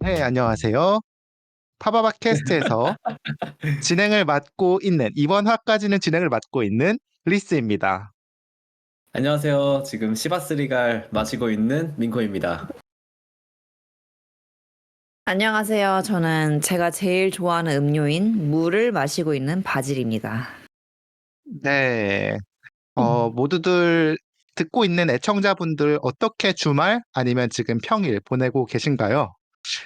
네, 안녕하세요. 파바바 캐스트에서 진행을 맡고 있는, 이번 화까지는 진행을 맡고 있는 리스입니다. 안녕하세요. 지금 시바스리갈 마시고 있는 민코입니다. 안녕하세요. 저는 제가 제일 좋아하는 음료인 물을 마시고 있는 바질입니다. 네, 모두들 듣고 있는 애청자분들 어떻게 주말 아니면 지금 평일 보내고 계신가요?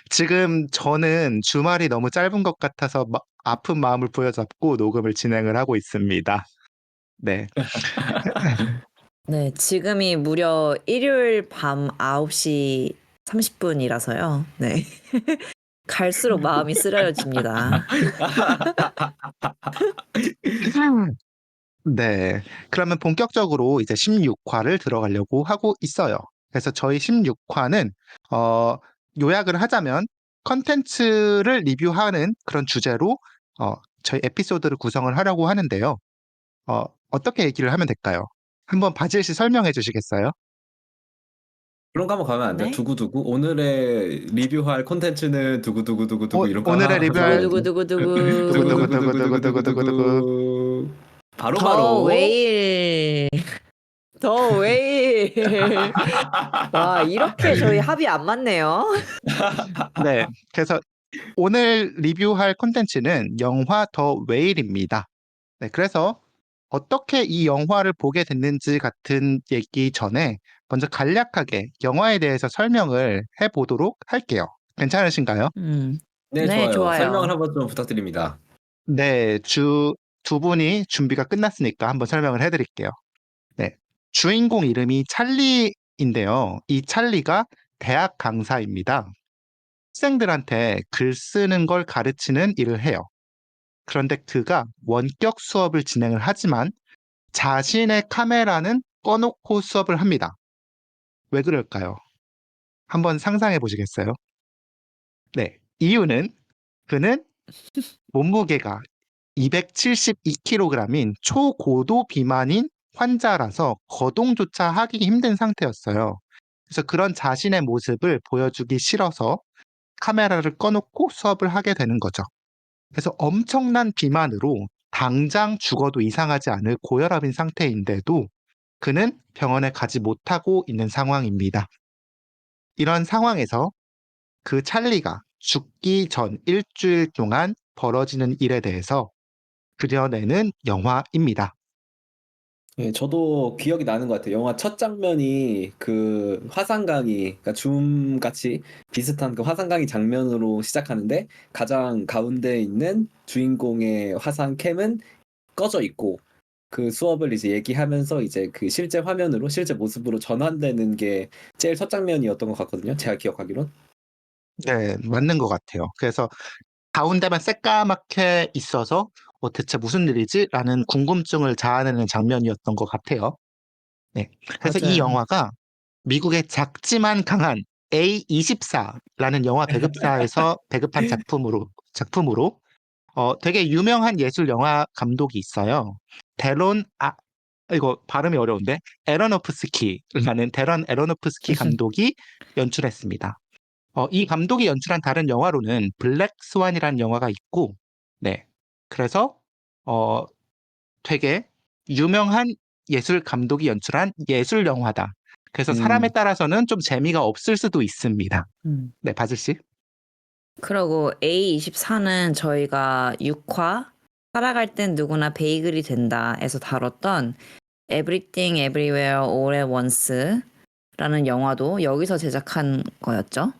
지금 저는 주말이 너무 짧은 것 같아서 아픈 마음을 부여잡고 녹음을 진행을 하고 있습니다. 네. 네, 지금이 무려 일요일 밤 9시 30분이라서요. 네. 갈수록 마음이 쓰라려집니다. 네. 그러면 본격적으로 이제 16화를 들어가려고 하고 있어요. 그래서 저희 16화는, 요약을 하자면 컨텐츠를 리뷰하는 그런 주제로, 저희 에피소드를 구성을 하려고 하는데요. 어떻게 얘기를 하면 될까요? 한번 바질 씨 설명해 주시겠어요? 그런 거 한번 가면 안 돼요? 네. 두구두구? 오늘의 리뷰할 콘텐츠는 두구두구두구두구 이런 거 오늘의 하죠. 리뷰할 두구두구두구두구. 두구두구두구두구두구두구두구. 두구두구두구두구두구. 더 바로바로. 웨일. 더 웨일. 와, 이렇게 저희 합이 안 맞네요. 네. 그래서 오늘 리뷰할 콘텐츠는 영화 더 웨일입니다. 네, 그래서 어떻게 이 영화를 보게 됐는지 같은 얘기 전에 먼저 간략하게 영화에 대해서 설명을 해보도록 할게요. 괜찮으신가요? 네, 네, 좋아요. 좋아요. 설명을 한번 좀 부탁드립니다. 네, 두 분이 준비가 끝났으니까 한번 설명을 해드릴게요. 네, 주인공 이름이 찰리인데요. 이 찰리가 대학 강사입니다. 학생들한테 글 쓰는 걸 가르치는 일을 해요. 그런데 그가 원격 수업을 진행을 하지만 자신의 카메라는 꺼놓고 수업을 합니다. 왜 그럴까요? 한번 상상해 보시겠어요? 네, 이유는 그는 몸무게가 272kg인 초고도 비만인 환자라서 거동조차 하기 힘든 상태였어요. 그래서 그런 자신의 모습을 보여주기 싫어서 카메라를 꺼놓고 수업을 하게 되는 거죠. 그래서 엄청난 비만으로 당장 죽어도 이상하지 않을 고혈압인 상태인데도 그는 병원에 가지 못하고 있는 상황입니다. 이런 상황에서 그 찰리가 죽기 전 일주일 동안 벌어지는 일에 대해서 그려내는 영화입니다. 네, 저도 기억이 나는 것 같아요. 영화 첫 장면이 그 화산강이, 그러니까 줌같이 비슷한 그 화산강이 장면으로 시작하는데 가장 가운데 있는 주인공의 화산 캠은 꺼져 있고 그 수업을 이제 얘기하면서 이제 그 실제 화면으로 실제 모습으로 전환되는 게 제일 첫 장면이었던 것 같거든요. 제가 기억하기론. 네, 맞는 것 같아요. 그래서 가운데만 새까맣게 있어서 대체 무슨 일이지? 라는 궁금증을 자아내는 장면이었던 것 같아요. 네. 그래서 이 맞아요. 영화가 미국의 작지만 강한 A24라는 영화 배급사에서 배급한 작품으로 되게 유명한 예술 영화 감독이 있어요. 이거 발음이 어려운데, 데런 에로노프스키 감독이 연출했습니다. 이 감독이 연출한 다른 영화로는 블랙 스완이라는 영화가 있고, 네. 그래서, 어, 되게 유명한 예술 감독이 연출한 예술 영화다. 그래서 사람에 음, 따라서는 좀 재미가 없을 수도 있습니다. 음. 네, 바질 씨. 그리고 A24는 저희가 6화 살아갈 땐 누구나 베이글이 된다에서 다뤘던 Everything Everywhere All at Once라는 영화도 여기서 제작한 거였죠.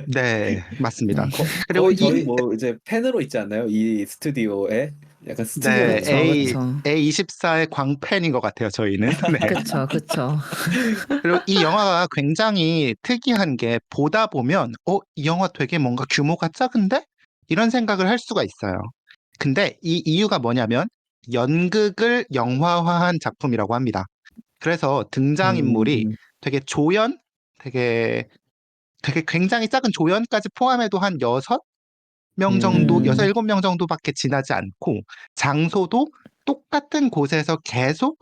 네, 맞습니다. 네. 그리고 거의 저희 뭐 이제 팬으로 있지 않나요? 이 스튜디오에 약간 네, 스튜디오죠. 그쵸, 그쵸. A24의 광팬인 것 같아요, 저희는. 네. 그쵸, 그쵸. 그리고 이 영화가 굉장히 특이한 게 보다 보면, 이 영화 되게 뭔가 규모가 작은데? 이런 생각을 할 수가 있어요. 근데 이 이유가 뭐냐면, 연극을 영화화한 작품이라고 합니다. 그래서 등장인물이 음, 되게 되게 굉장히 작은 조연까지 포함해도 한 6명 정도, 음, 6, 음, 7명 정도밖에 지나지 않고, 장소도 똑같은 곳에서 계속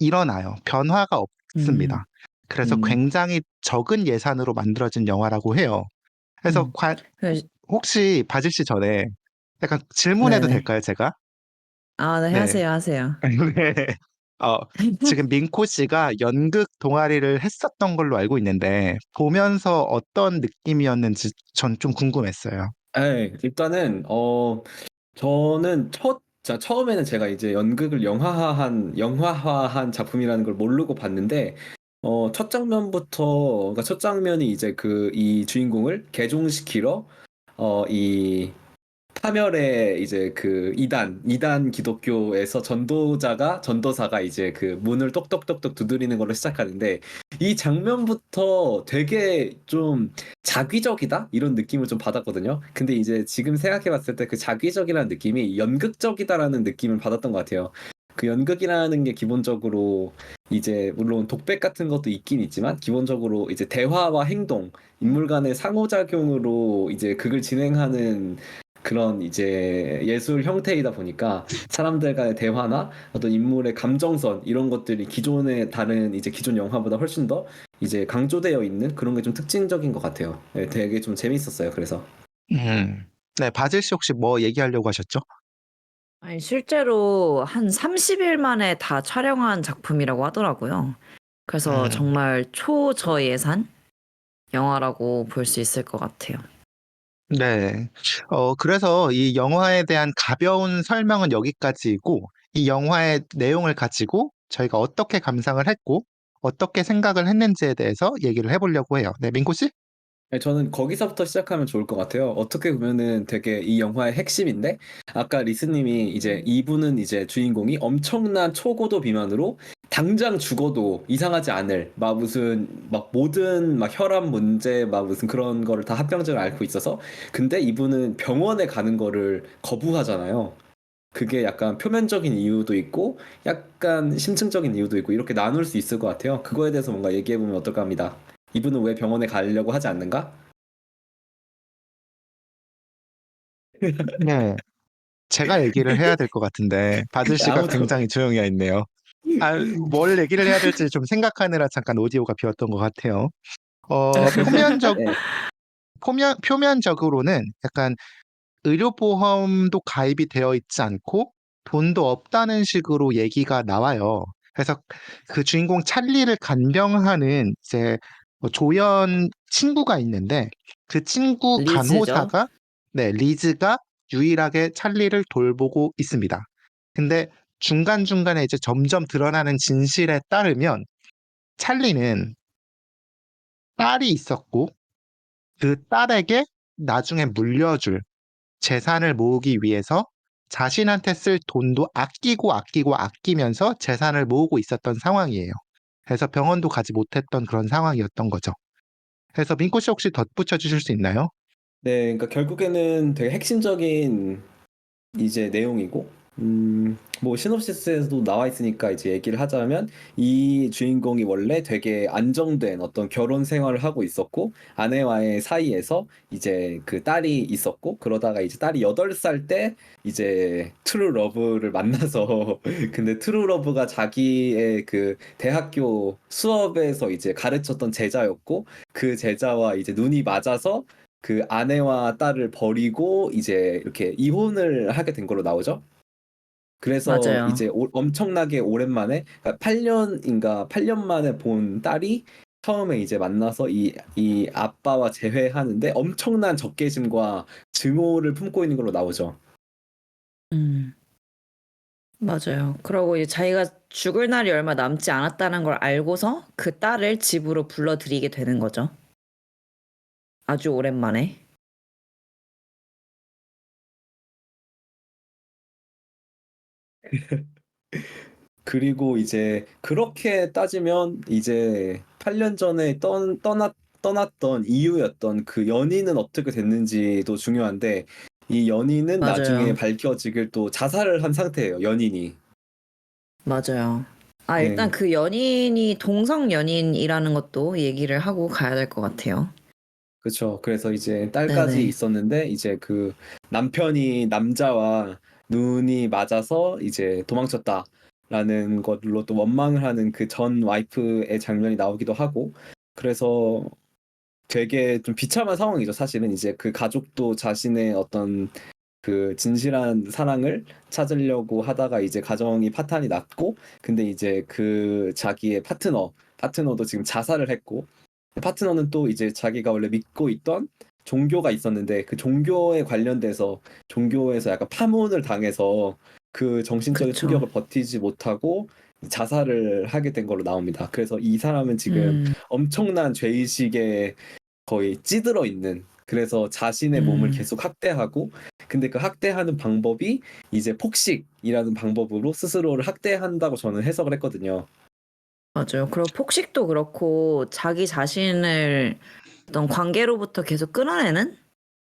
일어나요. 변화가 음, 없습니다. 그래서 음. 굉장히 적은 예산으로 만들어진 영화라고 해요. 그래서 음. 그래서- 혹시 바질 씨 전에 약간 질문해도 네네. 될까요, 제가? 아, 네, 네. 하세요. 네. 어, 지금 민코 씨가 연극 동아리를 했었던 걸로 알고 있는데, 보면서 어떤 느낌이었는지 전 좀 궁금했어요. 네, 일단은 저는 처음에는 제가 이제 연극을 영화화한 작품이라는 걸 모르고 봤는데, 첫 장면부터, 그러니까 첫 장면이 이제 이 주인공을 개종시키러, 이 파멸의 이제 이단 기독교에서 전도사가 이제 그 문을 똑똑똑똑 두드리는 걸로 시작하는데, 이 장면부터 되게 좀 자기적이다? 이런 느낌을 좀 받았거든요. 근데 이제 지금 생각해 봤을 때 그 자기적이라는 느낌이 연극적이다라는 느낌을 받았던 것 같아요. 그 연극이라는 게 기본적으로 이제 물론 독백 같은 것도 있긴 있지만 기본적으로 이제 대화와 행동, 인물 간의 상호작용으로 이제 극을 진행하는 그런 이제 예술 형태이다 보니까 사람들 간의 대화나 어떤 인물의 감정선 이런 것들이 기존의 다른 이제 기존 영화보다 훨씬 더 이제 강조되어 있는 그런 게 좀 특징적인 것 같아요. 네, 되게 좀 재밌었어요. 그래서 네, 바질 씨 혹시 뭐 얘기하려고 하셨죠? 아니, 실제로 한 30일 만에 다 촬영한 작품이라고 하더라고요. 그래서 음, 정말 초저예산 영화라고 볼 수 있을 것 같아요. 네. 그래서 이 영화에 대한 가벼운 설명은 여기까지이고, 이 영화의 내용을 가지고 저희가 어떻게 감상을 했고, 어떻게 생각을 했는지에 대해서 얘기를 해보려고 해요. 네, 민코 씨? 네, 저는 거기서부터 시작하면 좋을 것 같아요. 어떻게 보면은 되게 이 영화의 핵심인데, 아까 리스님이 이제 이분은 이제 주인공이 엄청난 초고도 비만으로 당장 죽어도 이상하지 않을, 막 무슨, 막 모든 막 혈압 문제, 막 무슨 그런 거를 다 합병증을 앓고 있어서, 근데 이분은 병원에 가는 거를 거부하잖아요. 그게 약간 표면적인 이유도 있고, 약간 심층적인 이유도 있고, 이렇게 나눌 수 있을 것 같아요. 그거에 대해서 뭔가 얘기해보면 어떨까 합니다. 이분은 왜 병원에 가려고 하지 않는가? 네. 제가 얘기를 해야 될 것 같은데, 바질 씨가 아무도 굉장히 조용히 해 있네요. 뭘 얘기를 해야 될지 좀 생각하느라 잠깐 오디오가 비었던 것 같아요. 네. 표면적으로는 약간 의료보험도 가입이 되어 있지 않고 돈도 없다는 식으로 얘기가 나와요. 그래서 그 주인공 찰리를 간병하는 이제 조연 친구가 있는데 그 친구 리즈죠? 간호사가 네, 리즈가 유일하게 찰리를 돌보고 있습니다. 근데 중간중간에 이제 점점 드러나는 진실에 따르면 찰리는 딸이 있었고 그 딸에게 나중에 물려줄 재산을 모으기 위해서 자신한테 쓸 돈도 아끼면서 재산을 모으고 있었던 상황이에요. 그래서 병원도 가지 못했던 그런 상황이었던 거죠. 그래서 민코 씨 혹시 덧붙여 주실 수 있나요? 네, 그러니까 결국에는 되게 핵심적인 이제 내용이고, 뭐 시놉시스에서도 나와 있으니까 이제 얘기를 하자면 이 주인공이 원래 되게 안정된 어떤 결혼 생활을 하고 있었고 아내와의 사이에서 이제 그 딸이 있었고 그러다가 이제 딸이 8살 때 이제 트루 러브를 만나서 근데 트루 러브가 자기의 그 대학교 수업에서 이제 가르쳤던 제자였고 그 제자와 이제 눈이 맞아서 그 아내와 딸을 버리고 이제 이렇게 이혼을 하게 된 걸로 나오죠. 그래서 맞아요. 이제 엄청나게 오랜만에 8년 만에 본 딸이 처음에 이제 만나서 이 아빠와 재회하는데 엄청난 적개심과 증오를 품고 있는 걸로 나오죠. 음, 맞아요. 그러고 이제 자기가 죽을 날이 얼마 남지 않았다는 걸 알고서 그 딸을 집으로 불러들이게 되는 거죠. 아주 오랜만에. 그리고 이제 그렇게 따지면 이제 8년 전에 떠났던 이유였던 그 연인은 어떻게 됐는지도 중요한데 이 연인은 나중에 맞아요. 밝혀지길 또 자살을 한 상태예요, 연인이. 맞아요. 아, 일단 네, 그 연인이 동성 연인이라는 것도 얘기를 하고 가야 될 것 같아요. 그렇죠. 그래서 이제 딸까지 네네. 있었는데 이제 그 남편이 남자와 눈이 맞아서 이제 도망쳤다라는 걸로 또 원망을 하는 그 전 와이프의 장면이 나오기도 하고 그래서 되게 좀 비참한 상황이죠. 사실은 이제 그 가족도 자신의 어떤 그 진실한 사랑을 찾으려고 하다가 이제 가정이 파탄이 났고, 근데 이제 그 자기의 파트너도 지금 자살을 했고, 파트너는 또 이제 자기가 원래 믿고 있던 종교가 있었는데 그 종교에 관련돼서 종교에서 약간 파문을 당해서 그 정신적인 그쵸. 충격을 버티지 못하고 자살을 하게 된 걸로 나옵니다. 그래서 이 사람은 지금 음, 엄청난 죄의식에 거의 찌들어 있는, 그래서 자신의 몸을 음, 계속 학대하고, 근데 그 학대하는 방법이 이제 폭식이라는 방법으로 스스로를 학대한다고 저는 해석을 했거든요. 맞아요. 그리고 폭식도 그렇고 자기 자신을 어떤 관계로부터 계속 끊어내는?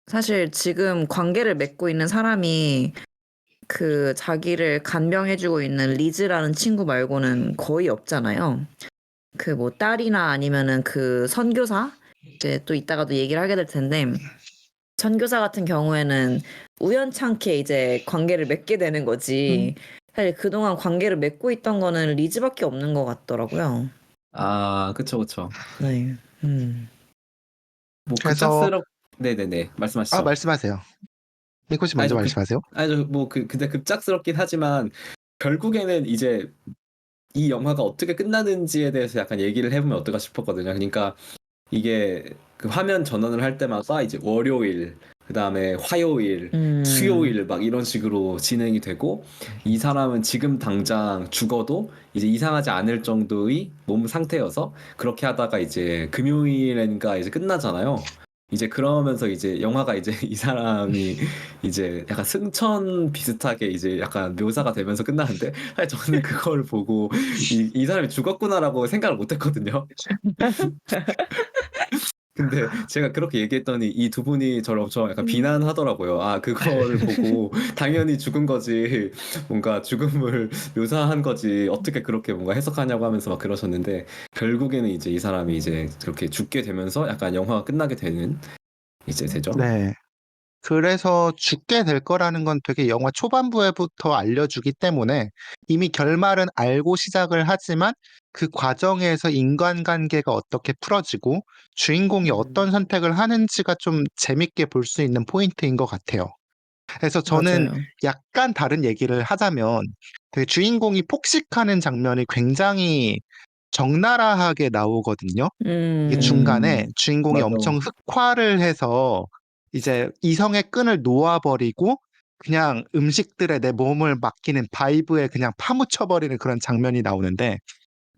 사실 지금 관계를 맺고 있는 사람이 그 자기를 간병해주고 있는 리즈라는 친구 말고는 거의 없잖아요. 그 뭐 딸이나 아니면은 그 선교사? 이제 또 이따가도 얘기를 하게 될 텐데, 선교사 같은 경우에는 우연찮게 이제 관계를 맺게 되는 거지. 사실 그동안 관계를 맺고 있던 거는 리즈밖에 없는 것 같더라고요. 아, 그쵸, 그쵸. 네. 뭐 그래서 네네네, 말씀하시죠. 말씀하세요. 미코 씨 아니 먼저 저 그, 말씀하세요. 근데 급작스럽긴 하지만 결국에는 이제 이 영화가 어떻게 끝나는지에 대해서 약간 얘기를 해보면 어떨까 싶었거든요. 그러니까 이게 그 화면 전환을 할 때마다 이제 월요일, 그 다음에 화요일, 음, 수요일 막 이런 식으로 진행이 되고, 이 사람은 지금 당장 죽어도 이제 이상하지 않을 정도의 몸 상태여서 그렇게 하다가 이제 금요일인가 이제 끝나잖아요. 이제 그러면서 이제 영화가 이제 이 사람이 이제 약간 승천 비슷하게 이제 약간 묘사가 되면서 끝나는데, 사실 저는 그걸 보고 이 사람이 죽었구나라고 생각을 못 했거든요. 근데 제가 그렇게 얘기했더니 이 두 분이 저를 엄청 약간 비난하더라고요. 아, 그거를 보고 당연히 죽은 거지. 뭔가 죽음을 묘사한 거지. 어떻게 그렇게 뭔가 해석하냐고 하면서 막 그러셨는데, 결국에는 이제 이 사람이 이제 그렇게 죽게 되면서 약간 영화가 끝나게 되는 이제 되죠. 네. 그래서 죽게 될 거라는 건 되게 영화 초반부에부터 알려주기 때문에 이미 결말은 알고 시작을 하지만 그 과정에서 인간관계가 어떻게 풀어지고 주인공이 어떤 선택을 하는지가 좀 재밌게 볼 수 있는 포인트인 것 같아요. 그래서 저는 맞아요. 약간 다른 얘기를 하자면 되게 주인공이 폭식하는 장면이 굉장히 적나라하게 나오거든요. 이게 중간에 주인공이 맞아. 엄청 흑화를 해서 이제 이성의 끈을 놓아버리고 그냥 음식들에 내 몸을 맡기는 바이브에 그냥 파묻혀버리는 그런 장면이 나오는데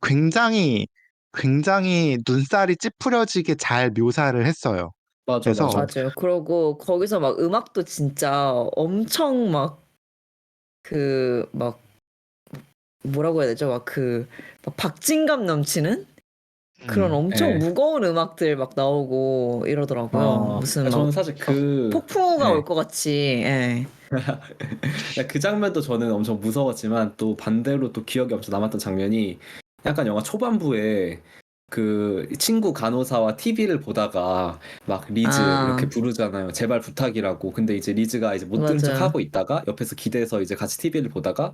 굉장히 굉장히 눈살이 찌푸려지게 잘 묘사를 했어요. 맞아, 그래서 맞아. 맞아요. 그러고 거기서 막 음악도 진짜 엄청 막 그 막 뭐라고 해야 되죠? 막 박진감 넘치는 그런 엄청 예. 무거운 음악들 막 나오고 이러더라고요. 무슨 저는 막 사실 폭풍우가 올 예. 것 같이. 예. 그 장면도 저는 엄청 무서웠지만 또 반대로 또 기억에 엄청 남았던 장면이, 약간 영화 초반부에 그 친구 간호사와 TV를 보다가 막 리즈 이렇게 아, 부르잖아요. 제발 부탁이라고. 근데 이제 리즈가 이제 못 들은 척 맞아요. 하고 있다가 옆에서 기대서 이제 같이 TV를 보다가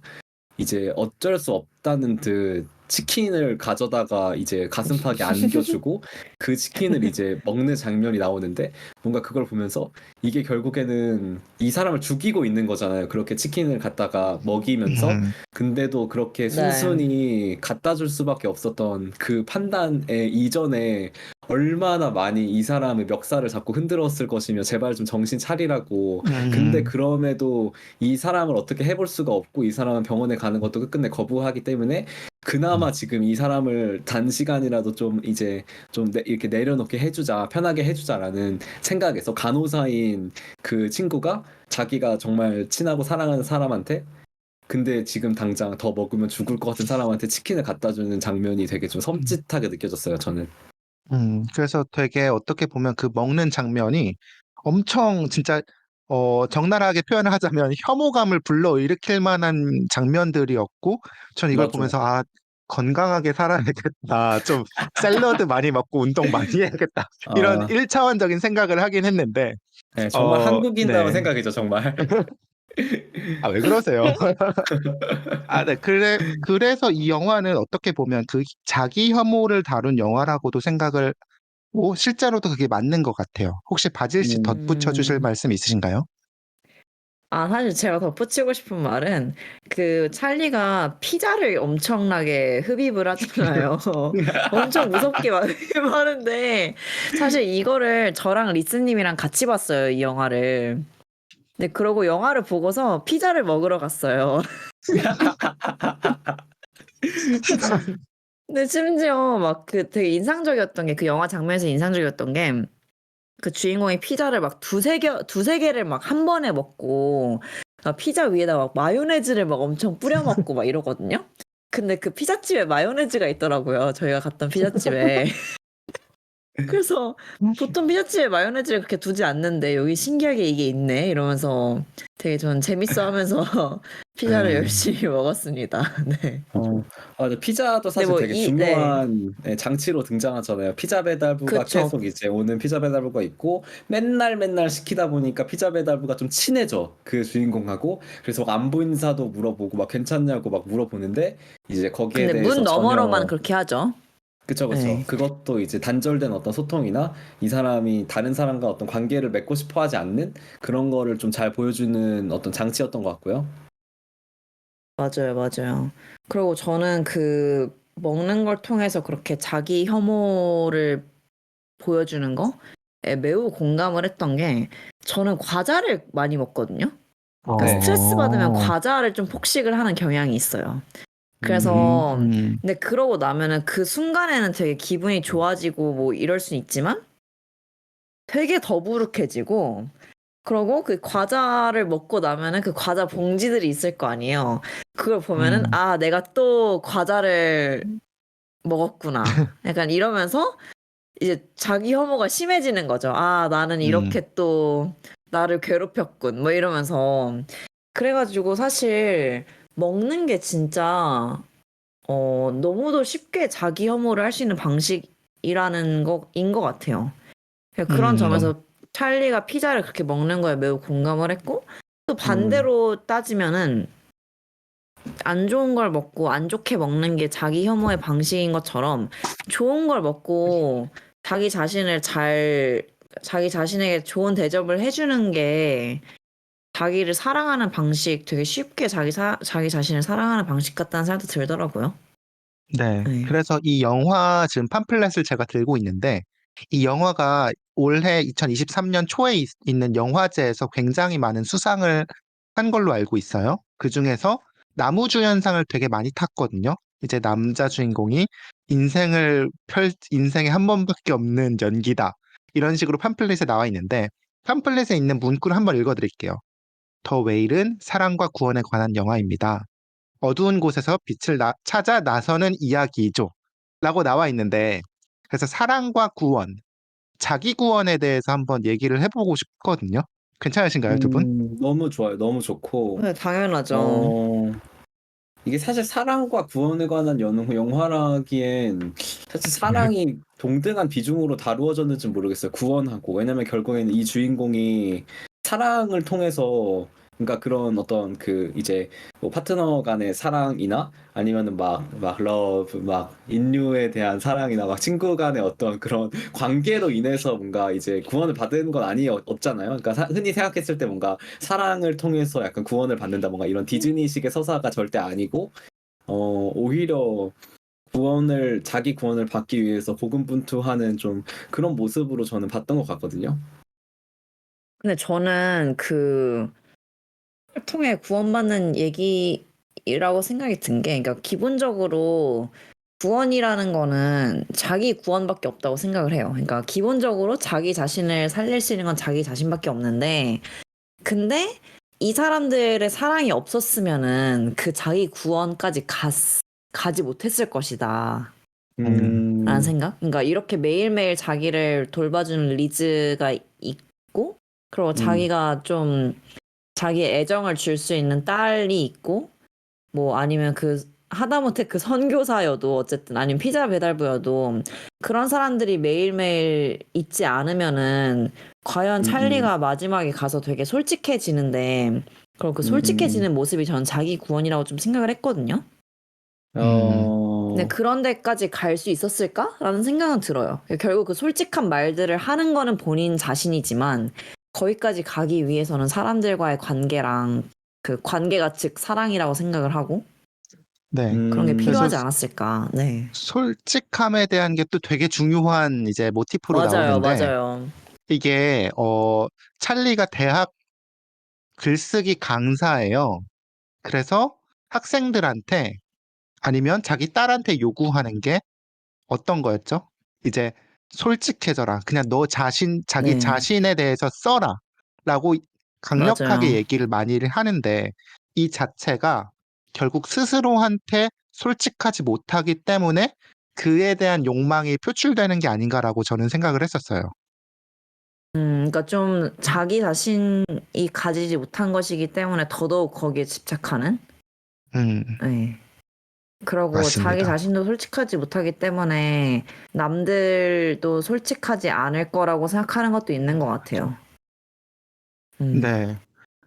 이제 어쩔 수 없다는 듯 치킨을 가져다가 이제 가슴팍에 안겨주고 그 치킨을 이제 먹는 장면이 나오는데, 뭔가 그걸 보면서 이게 결국에는 이 사람을 죽이고 있는 거잖아요. 그렇게 치킨을 갖다가 먹이면서. 음, 근데도 그렇게 네. 순순히 갖다 줄 수밖에 없었던 그 판단에 이전에 얼마나 많이 이 사람의 멱살을 잡고 흔들었을 것이며 제발 좀 정신 차리라고. 근데 음, 그럼에도 이 사람을 어떻게 해볼 수가 없고 이 사람은 병원에 가는 것도 끝끝내 거부하기 때문에 그나마 지금 이 사람을 단시간이라도 좀 이제 좀 이렇게 내려놓게 해주자, 편하게 해주자라는 생각에서 간호사인 그 친구가 자기가 정말 친하고 사랑하는 사람한테, 근데 지금 당장 더 먹으면 죽을 것 같은 사람한테 치킨을 갖다 주는 장면이 되게 좀 섬찟하게 느껴졌어요, 저는. 그래서 되게 어떻게 보면 그 먹는 장면이 엄청 진짜 적나라하게 표현을 하자면 혐오감을 불러일으킬 만한 장면들이었고 전 이걸 맞죠. 보면서 아 건강하게 살아야겠다 좀 샐러드 많이 먹고 운동 많이 해야겠다 이런 아, 1차원적인 생각을 하긴 했는데 네, 정말 한국인다운 네. 생각이죠, 정말. 아, 왜 그러세요? 아, 네. 그래서 이 영화는 어떻게 보면 그 자기 혐오를 다룬 영화라고도 생각을 실제로도 그게 맞는 것 같아요. 혹시 바질 씨 덧붙여 주실 말씀 있으신가요? 아, 사실 제가 덧붙이고 싶은 말은 그 찰리가 피자를 엄청나게 흡입을 하잖아요. 엄청 무섭게 막 흡입하는데 사실 이거를 저랑 리스님이랑 같이 봤어요, 이 영화를. 근데 그러고 영화를 보고서 피자를 먹으러 갔어요. 근데 심지어 막 그 되게 인상적이었던 게 그 영화 장면에서 인상적이었던 게 그 주인공이 피자를 막 두세 개를 막 한 번에 먹고 피자 위에다 막 마요네즈를 막 엄청 뿌려 먹고 막 이러거든요. 근데 그 피자집에 마요네즈가 있더라고요. 저희가 갔던 피자집에. 그래서 보통 피자집에 마요네즈를 그렇게 두지 않는데 여기 신기하게 이게 있네 이러면서 되게 전 재밌어 하면서 피자를 네. 열심히 먹었습니다. 네. 맞아. 피자도 근데 사실 뭐 되게 네. 중요한 장치로 등장하잖아요. 피자 배달부가 그쵸. 계속 이제 오는 피자 배달부가 있고 맨날 시키다 보니까 피자 배달부가 좀 친해져. 그 주인공하고. 그래서 막 안부 인사도 물어보고 막 괜찮냐고 막 물어보는데 이제 거기에 근데 문 대해서 너머로만 전혀 그렇게 하죠. 그쵸. 네. 그것도 이제 단절된 어떤 소통이나 이 사람이 다른 사람과 어떤 관계를 맺고 싶어 하지 않는 그런 거를 좀 잘 보여주는 어떤 장치였던 것 같고요. 맞아요, 맞아요. 그리고 저는 그 먹는 걸 통해서 그렇게 자기 혐오를 보여주는 거에 매우 공감을 했던 게 저는 과자를 많이 먹거든요. 그러니까 네. 스트레스 받으면 과자를 좀 폭식을 하는 경향이 있어요. 그래서 음. 근데 그러고 나면은 그 순간에는 되게 기분이 좋아지고 뭐 이럴 수 있지만 되게 더부룩해지고 그러고 그 과자를 먹고 나면은 그 과자 봉지들이 있을 거 아니에요. 그걸 보면은 아, 내가 또 과자를 먹었구나. 약간 이러면서 이제 자기 혐오가 심해지는 거죠. 아, 나는 이렇게 또 나를 괴롭혔군. 뭐 이러면서. 그래가지고 사실 먹는 게 진짜 너무도 쉽게 자기 혐오를 할 수 있는 방식이라는 거인 것 같아요. 그런 점에서 찰리가 피자를 그렇게 먹는 거에 매우 공감을 했고 또 반대로 따지면은 안 좋은 걸 먹고 안 좋게 먹는 게 자기 혐오의 방식인 것처럼 좋은 걸 먹고 자기 자신에게 좋은 대접을 해주는 게 자기를 사랑하는 방식, 되게 쉽게 자기 자신을 사랑하는 방식 같다는 생각도 들더라고요. 네. 네. 그래서 이 영화 지금 팜플렛을 제가 들고 있는데 이 영화가 올해 2023년 초에 있는 영화제에서 굉장히 많은 수상을 한 걸로 알고 있어요. 그중에서 나무주연상을 되게 많이 탔거든요. 이제 남자 주인공이 인생에 한 번밖에 없는 연기다. 이런 식으로 팜플렛에 나와 있는데 팜플렛에 있는 문구를 한번 읽어드릴게요. 더 웨일은 사랑과 구원에 관한 영화입니다. 어두운 곳에서 빛을 찾아 나서는 이야기죠. 라고 나와 있는데, 그래서 사랑과 구원, 자기 구원에 대해서 한번 얘기를 해보고 싶거든요. 괜찮으신가요, 두 분? 너무 좋아요. 너무 좋고 네, 당연하죠. 어 이게 사실 사랑과 구원에 관한 영화라기엔 사실 사랑이 동등한 비중으로 다루어졌는지 모르겠어요. 구원하고. 왜냐면 결국에는 이 주인공이 사랑을 통해서 그러니까 그런 어떤 그 이제 뭐 파트너 간의 사랑이나 아니면은 막 러브 막 인류에 대한 사랑이나 막 친구 간의 어떤 그런 관계로 인해서 뭔가 이제 구원을 받은 건 없잖아요. 그러니까 흔히 생각했을 때 뭔가 사랑을 통해서 약간 구원을 받는다 뭔가 이런 디즈니식의 서사가 절대 아니고 오히려 자기 구원을 받기 위해서 고군분투하는 좀 그런 모습으로 저는 봤던 것 같거든요. 근데 저는 그 통해 구원받는 얘기라고 생각이 든 게, 그러니까 기본적으로 구원이라는 거는 자기 구원밖에 없다고 생각을 해요. 그러니까 기본적으로 자기 자신을 살릴 수 있는 건 자기 자신밖에 없는데, 근데 이 사람들의 사랑이 없었으면은 그 자기 구원까지 가지 못했을 것이다. 라는 생각? 그러니까 이렇게 매일매일 자기를 돌봐주는 리즈가 있고, 그리고 자기가 좀 자기의 애정을 줄 수 있는 딸이 있고, 뭐 아니면 하다못해 그 선교사여도 어쨌든 아니면 피자 배달부여도 그런 사람들이 매일매일 있지 않으면은 과연 찰리가 마지막에 가서 되게 솔직해지는데 그리고 그 솔직해지는 모습이 전 자기 구원이라고 좀 생각을 했거든요. 근데 그런 데까지 갈 수 있었을까라는 생각은 들어요. 결국 그 솔직한 말들을 하는 거는 본인 자신이지만 거기까지 가기 위해서는 사람들과의 관계랑 그 관계가 즉 사랑이라고 생각을 하고 네. 그런 게 그래서 필요하지 않았을까. 네. 솔직함에 대한 게 또 되게 중요한 이제 모티프로 맞아요, 나오는데 맞아요. 이게 찰리가 대학 글쓰기 강사예요. 그래서 학생들한테 아니면 자기 딸한테 요구하는 게 어떤 거였죠? 이제 솔직해져라. 그냥 너 자기 네, 자신에 대해서 써라. 라고 강력하게 맞아요. 얘기를 많이 하는데 이 자체가 결국 스스로한테 솔직하지 못하기 때문에 그에 대한 욕망이 표출되는 게 아닌가라고 저는 생각을 했었어요. 그러니까 좀 자기 자신이 가지지 못한 것이기 때문에 더더욱 거기에 집착하는? 음, 네. 그러고 자기 맞습니다. 자신도 솔직하지 못하기 때문에 남들도 솔직하지 않을 거라고 생각하는 것도 있는 것 같아요. 음. 네.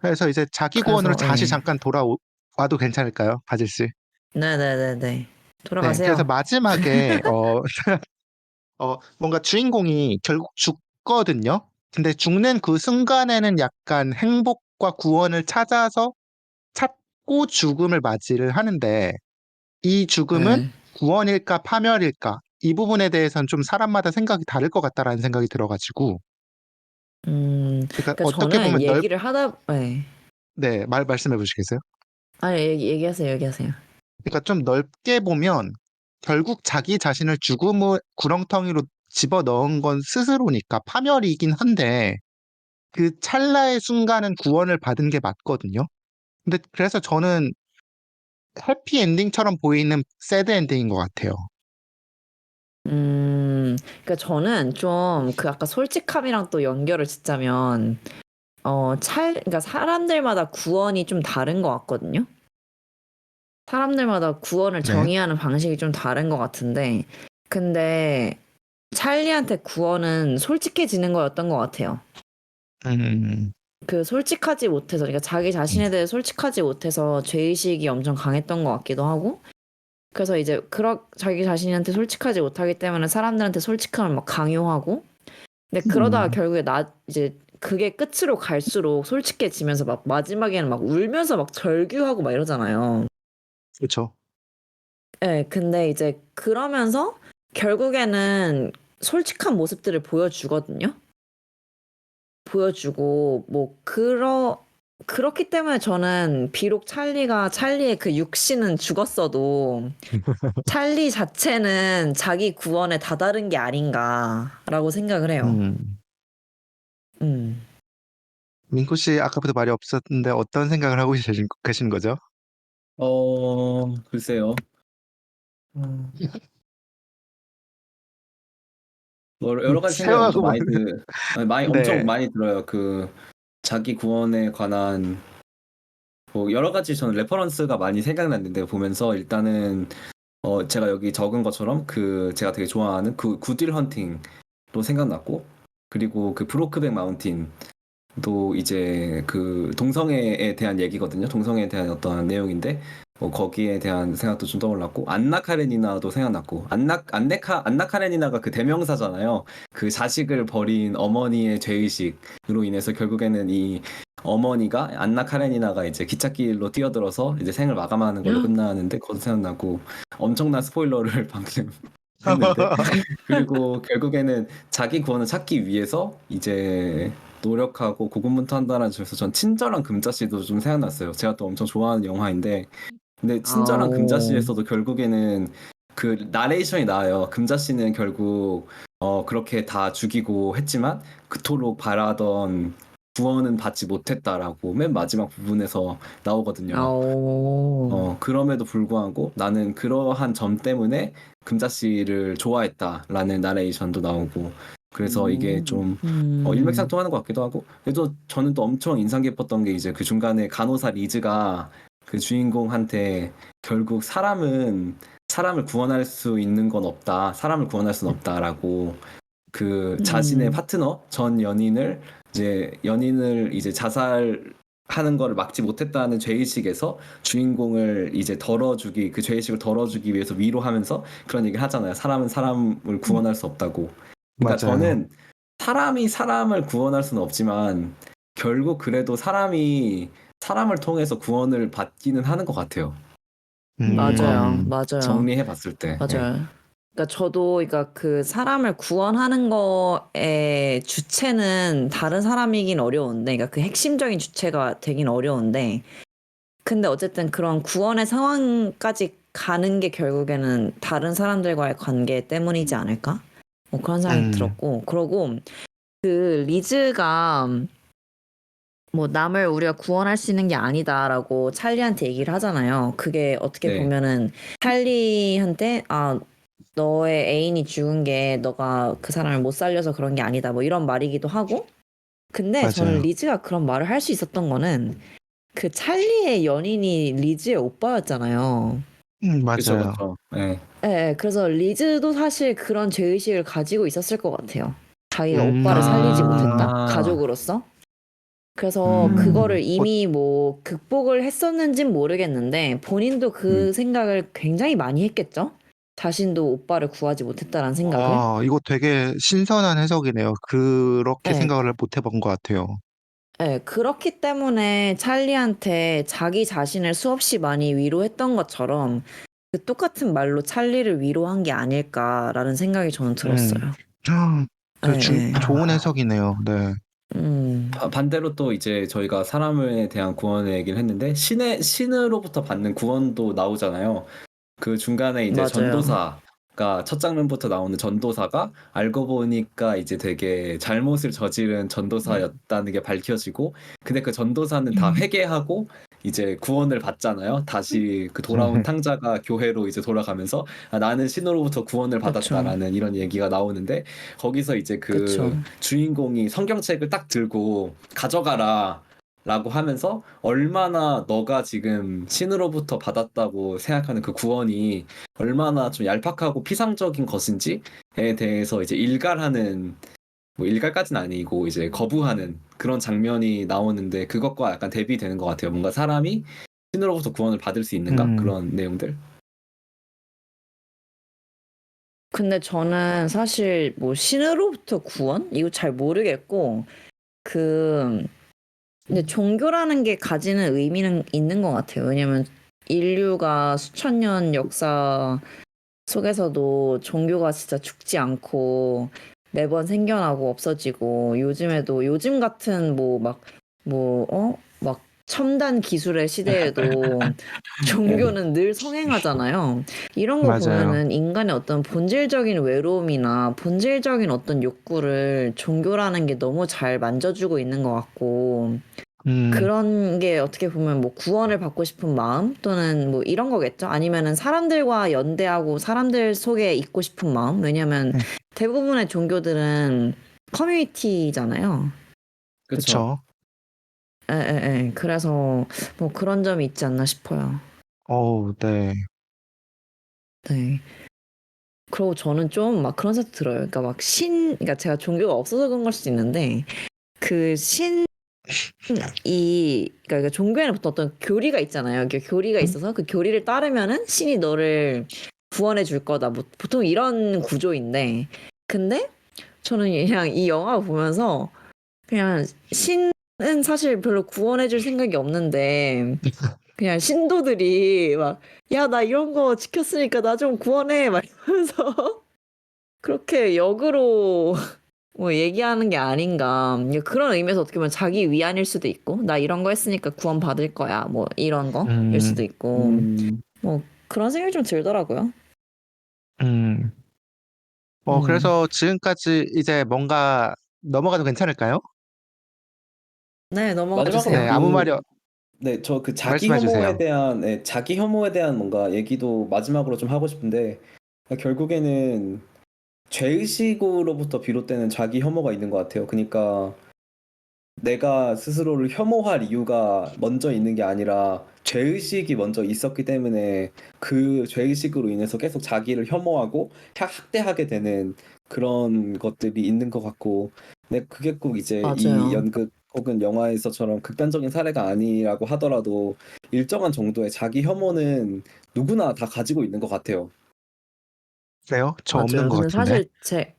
그래서 이제 자기 구원으로 그래서, 다시 예. 잠깐 돌아와도 괜찮을까요? 바질 씨? 네네네네. 네. 그래서 돌아가세요. 마지막에, 뭔가 주인공이 결국 죽거든요. 근데 죽는 그 순간에는 약간 행복과 구원을 찾고 죽음을 맞이를 하는데 이 죽음은 네. 구원일까 파멸일까 이 부분에 대해서는 좀 사람마다 생각이 다를 것 같다라는 생각이 들어가지고 그러니까 그러니까 어떻게 저는 보면 얘기를 하다, 네. 네, 말씀해 보시겠어요? 아니, 얘기하세요, 얘기하세요. 그러니까 좀 넓게 보면 결국 자기 자신을 죽음의 구렁텅이로 집어넣은 건 스스로니까 파멸이긴 한데 그 찰나의 순간은 구원을 받은 게 맞거든요. 근데 그래서 저는 해피 엔딩처럼 보이는 새드 엔딩인 것 같아요. 그러니까 저는 좀 그 아까 솔직함이랑 또 연결을 짓자면, 그러니까 사람들마다 구원이 좀 다른 것 같거든요. 사람들마다 구원을 네. 정의하는 방식이 좀 다른 것 같은데, 근데 찰리한테 구원은 솔직해지는 거였던 것 같아요. 음, 그 솔직하지 못해서, 그러니까 자기 자신에 대해 솔직하지 못해서 죄의식이 엄청 강했던 것 같기도 하고, 그래서 이제 자기 자신한테 솔직하지 못하기 때문에 사람들한테 솔직함을 막 강요하고, 근데 그러다가 결국에 이제 그게 끝으로 갈수록 솔직해지면서 막 마지막에는 막 울면서 막 절규하고 막 이러잖아요. 그렇죠. 네, 근데 이제 그러면서 결국에는 솔직한 모습들을 보여주거든요. 보여주고 그렇기 때문에 저는 비록 찰리의 그 육신은 죽었어도 찰리 자체는 자기 구원에 다다른 게 아닌가라고 생각을 해요. 음. 음. 민코 씨 아까부터 말이 없었는데 어떤 생각을 하고 계신 거죠? 글쎄요. 음, 여러 가지 생각이 엄청 세워하고 많이 엄청 네. 많이 들어요. 자기 구원에 관한 여러 가지 저는 레퍼런스가 많이 생각났는데 보면서 일단은 제가 여기 적은 것처럼 제가 되게 좋아하는 그 굿윌 헌팅도 생각났고 그리고 그 브로크백 마운틴도 이제 그 동성애에 대한 얘기거든요. 동성애에 대한 어떤 내용인데 거기에 대한 생각도 좀 떠올랐고 안나 카레니나도 생각났고 안나 카레니나가 그 대명사잖아요. 그 자식을 버린 어머니의 죄의식으로 인해서 결국에는 이 어머니가 안나 카레니나가 이제 기찻길로 뛰어들어서 이제 생을 마감하는 걸로 끝나는데 그것도 생각나고 엄청난 스포일러를 방금 했는데 그리고 결국에는 자기 구원을 찾기 위해서 이제 노력하고 고군분투한다는 점에서 전 친절한 금자씨도 좀 생각났어요. 제가 또 엄청 좋아하는 영화인데 근데 친절한 아오. 금자씨에서도 결국에는 그 나레이션이 나와요. 금자씨는 결국 그렇게 다 죽이고 했지만 그토록 바라던 구원은 받지 못했다라고 맨 마지막 부분에서 나오거든요. 아오. 그럼에도 불구하고 나는 그러한 점 때문에 금자씨를 좋아했다라는 나레이션도 나오고 그래서 이게 좀 일맥상통하는 것 같기도 하고 그래도 저는 또 엄청 인상 깊었던 게 이제 그 중간에 간호사 리즈가 그 주인공한테 결국 사람을 구원할 수 있는 건 없다. 사람을 구원할 수는 없다라고 그 자신의 파트너 전 연인을 이제 자살을 하는 거를 막지 못했다는 죄의식에서 주인공을 이제 덜어주기, 그 죄의식을 덜어주기 위해서 위로하면서 그런 얘기를 하잖아요. 사람은 사람을 구원할 수 없다고. 그러니까 맞아요. 저는 사람이 사람을 구원할 수는 없지만 결국 그래도 사람이 사람을 통해서 구원을 받기는 하는 것 같아요. 뭔가 맞아요. 음, 맞아요. 정리해 봤을 때. 예. 맞아요. 그러니까 저도 그러니까 그 사람을 구원하는 거의 주체는 다른 사람이긴 어려운데, 그러니까 그 핵심적인 주체가 되긴 어려운데, 근데 어쨌든 그런 구원의 상황까지 가는 게 결국에는 다른 사람들과의 관계 때문이지 않을까? 뭐 그런 생각이 음, 들었고, 그러고 그 리즈가 뭐 남을 우리가 구원할 수 있는 게 아니다라고 찰리한테 얘기를 하잖아요. 그게 어떻게 네. 보면은 찰리한테 너의 애인이 죽은 게 너가 그 사람을 못 살려서 그런 게 아니다 뭐 이런 말이기도 하고, 근데 저는 맞아요. 리즈가 그런 말을 할 수 있었던 거는 그 찰리의 연인이 리즈의 오빠였잖아요. 그쵸, 맞아요. 그쵸. 예. 예, 그래서 리즈도 사실 그런 죄의식을 가지고 있었을 것 같아요. 자기가 오빠를 살리지 못했다? 아, 가족으로서? 그래서 그거를 어, 이미 뭐 극복을 했었는진 모르겠는데 본인도 음. 그 생각을 굉장히 많이 했겠죠? 자신도 오빠를 구하지 못했다라는 생각을. 이거 되게 신선한 해석이네요. 그렇게 예, 생각을 못 해본 것 같아요. 예, 그렇기 때문에 찰리한테 자기 자신을 수없이 많이 위로했던 것처럼 그 똑같은 말로 찰리를 위로한 게 아닐까라는 생각이 저는 음, 들었어요. 예, 예. 좋은 해석이네요. 네. 반대로 또 이제 저희가 사람에 대한 구원의 얘기를 했는데 신으로부터 받는 구원도 나오잖아요. 그 중간에 이제 맞아요. 전도사가 첫 장면부터 나오는 전도사가 알고 보니까 이제 되게 잘못을 저지른 전도사였다는 게 밝혀지고, 근데 그 전도사는 다 회개하고 이제 구원을 받잖아요. 다시 그 돌아온 탕자가 교회로 이제 돌아가면서 나는 신으로부터 구원을 그쵸, 받았다라는 이런 얘기가 나오는데, 거기서 이제 그쵸. 그 주인공이 성경책을 딱 들고 가져가라 라고 하면서 얼마나 너가 지금 신으로부터 받았다고 생각하는 그 구원이 얼마나 좀 얄팍하고 피상적인 것인지에 대해서 이제 일갈하는, 뭐 일갈까지는 아니고 이제 거부하는 그런 장면이 나오는데, 그것과 약간 대비되는 것 같아요. 뭔가 사람이 신으로부터 구원을 받을 수 있는가? 음, 그런 내용들. 근데 저는 사실 뭐 신으로부터 구원? 이거 잘 모르겠고, 그, 근데 종교라는 게 가지는 의미는 있는 것 같아요. 왜냐면 인류가 수천 년 역사 속에서도 종교가 진짜 죽지 않고 매번 생겨나고 없어지고, 요즘에도 요즘 같은 막 첨단 기술의 시대에도 네. 종교는 늘 성행하잖아요. 이런 거 맞아요. 보면은 인간의 어떤 본질적인 외로움이나 본질적인 어떤 욕구를 종교라는 게 너무 잘 만져주고 있는 것 같고, 음, 그런 게 어떻게 보면 뭐 구원을 받고 싶은 마음 또는 뭐 이런 거겠죠. 아니면은 사람들과 연대하고 사람들 속에 있고 싶은 마음. 왜냐면 음, 대부분의 종교들은 커뮤니티잖아요. 그쵸. 그쵸. 에. 그래서 뭐 그런 점이 있지 않나 싶어요. 네. 네. 그리고 저는 좀 막 그런 생각 들어요. 그러니까 그러니까 제가 종교가 없어서 그런 걸 수도 있는데 그 그러니까 종교에는 보통 어떤 교리가 있잖아요. 이렇게 교리가 있어서 그 교리를 따르면은 신이 너를 구원해 줄 거다. 뭐 보통 이런 구조인데, 근데 저는 그냥 이 영화 보면서 그냥 신은 사실 별로 구원해 줄 생각이 없는데, 그냥 신도들이 막, 야, 나 이런 거 지켰으니까 나 좀 구원해. 막 이러면서 그렇게 역으로 뭐 얘기하는 게 아닌가. 그런 의미에서 어떻게 보면 자기 위안일 수도 있고, 나 이런 거 했으니까 구원 받을 거야. 뭐 이런 거일 수도 음, 있고, 음, 뭐 그런 생각이 좀 들더라고요. 음. 음. 그래서 지금까지 이제 뭔가 넘어가도 괜찮을까요? 네, 넘어가 마지막으로 네, 주세요. 아무 말이, 네, 저 그 자기 말씀해 혐오에 주세요. 대한, 네, 자기 혐오에 대한 뭔가 얘기도 마지막으로 좀 하고 싶은데, 결국에는 죄의식으로부터 비롯되는 자기 혐오가 있는 것 같아요. 그러니까 내가 스스로를 혐오할 이유가 먼저 있는 게 아니라 죄의식이 먼저 있었기 때문에 그 죄의식으로 인해서 계속 자기를 혐오하고 학대하게 되는 그런 것들이 있는 것 같고, 근데 그게 꼭 이제 이 맞아요. 연극 혹은 영화에서처럼 극단적인 사례가 아니라고 하더라도 일정한 정도의 자기 혐오는 누구나 다 가지고 있는 것 같아요. 그래요? 저 없는 맞아요. 것 근데 같은데.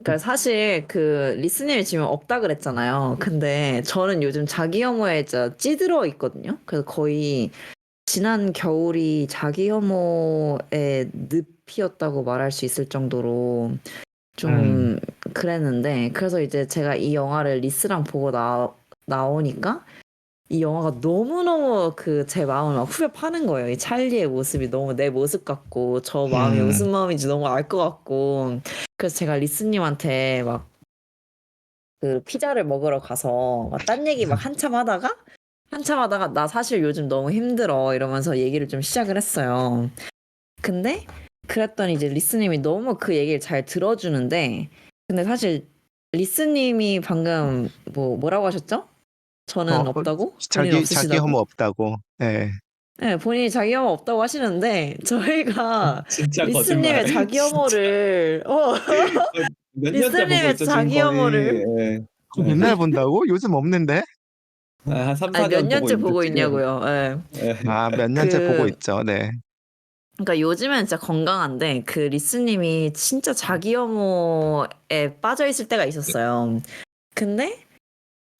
그러니까 사실 그 리스님이 지금 없다 그랬잖아요. 근데 저는 요즘 자기 혐오에 진짜 찌들어 있거든요. 그래서 거의 지난 겨울이 자기 혐오의 늪이었다고 말할 수 있을 정도로 좀 그랬는데, 그래서 이제 제가 이 영화를 리스랑 보고 나오니까 이 영화가 너무너무 그 제 마음을 막 후벼 파는 거예요. 이 찰리의 모습이 너무 내 모습 같고, 저 마음이 음, 무슨 마음인지 너무 알 것 같고, 그래서 제가 리스님한테 막 그 피자를 먹으러 가서 막 딴 얘기 막 한참 하다가 나 사실 요즘 너무 힘들어 이러면서 얘기를 좀 시작을 했어요. 근데 그랬더니 이제 리스님이 너무 그 얘기를 잘 들어주는데, 근데 사실 리스님이 방금 뭐라고 하셨죠? 어, 저는 없다고? 본인 자기 혐오 없으시다고? 없다고. 네. 네, 본인이 자기 혐오 없다고 하시는데 저희가 진짜 거짓말. 리스님의 자기 진짜 혐오를 몇 년째 보고 리스님의 있죠, 지금 자기 혐오를 거의. 예. 예. 맨날 본다고? 요즘 없는데? 한 3, 아니 몇 4년 보고 년째 있는데 보고 지금. 있냐고요. 예. 예. 아, 몇 년째 보고 그 있죠. 네. 그러니까 요즘엔 진짜 건강한데 그 리스님이 진짜 자기 혐오에 빠져 있을 때가 있었어요. 근데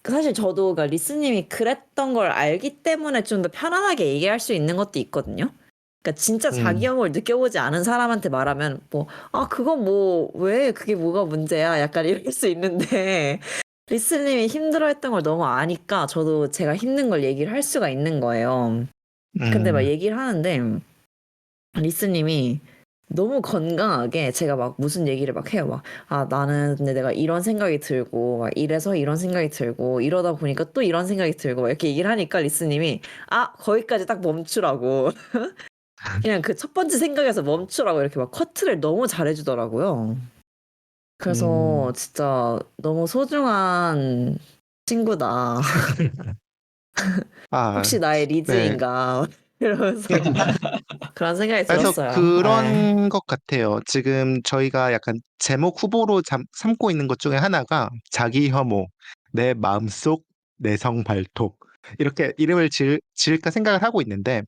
사실 저도 그러니까 리스님이 그랬던 걸 알기 때문에 좀 더 편안하게 얘기할 수 있는 것도 있거든요. 그러니까 진짜 자기 음, 혐오를 느껴보지 않은 사람한테 말하면 그건 왜 그게 뭐가 문제야? 약간 이럴 수 있는데 리스님이 힘들어했던 걸 너무 아니까 저도 제가 힘든 걸 얘기를 할 수가 있는 거예요. 근데 막 음, 얘기를 하는데 리스님이 너무 건강하게 제가 막 무슨 얘기를 막 해요. 나는 근데 내가 이런 생각이 들고, 막 이래서 이런 생각이 들고, 이러다 보니까 또 이런 생각이 들고, 막 이렇게 얘기를 하니까 리스님이, 거기까지 딱 멈추라고. 그냥 그 첫 번째 생각에서 멈추라고 이렇게 막 커트를 너무 잘해주더라고요. 그래서 음. 진짜 너무 소중한 친구다. 아, 혹시 나의 네. 리즈인가? 이러면서 그런 생각이 그래서 들었어요. 네. 그런 것 같아요. 지금 저희가 약간 제목 후보로 삼고 있는 것 중에 하나가 자기 혐오, 내 마음속 내성 발톱. 이렇게 이름을 지을까 생각을 하고 있는데,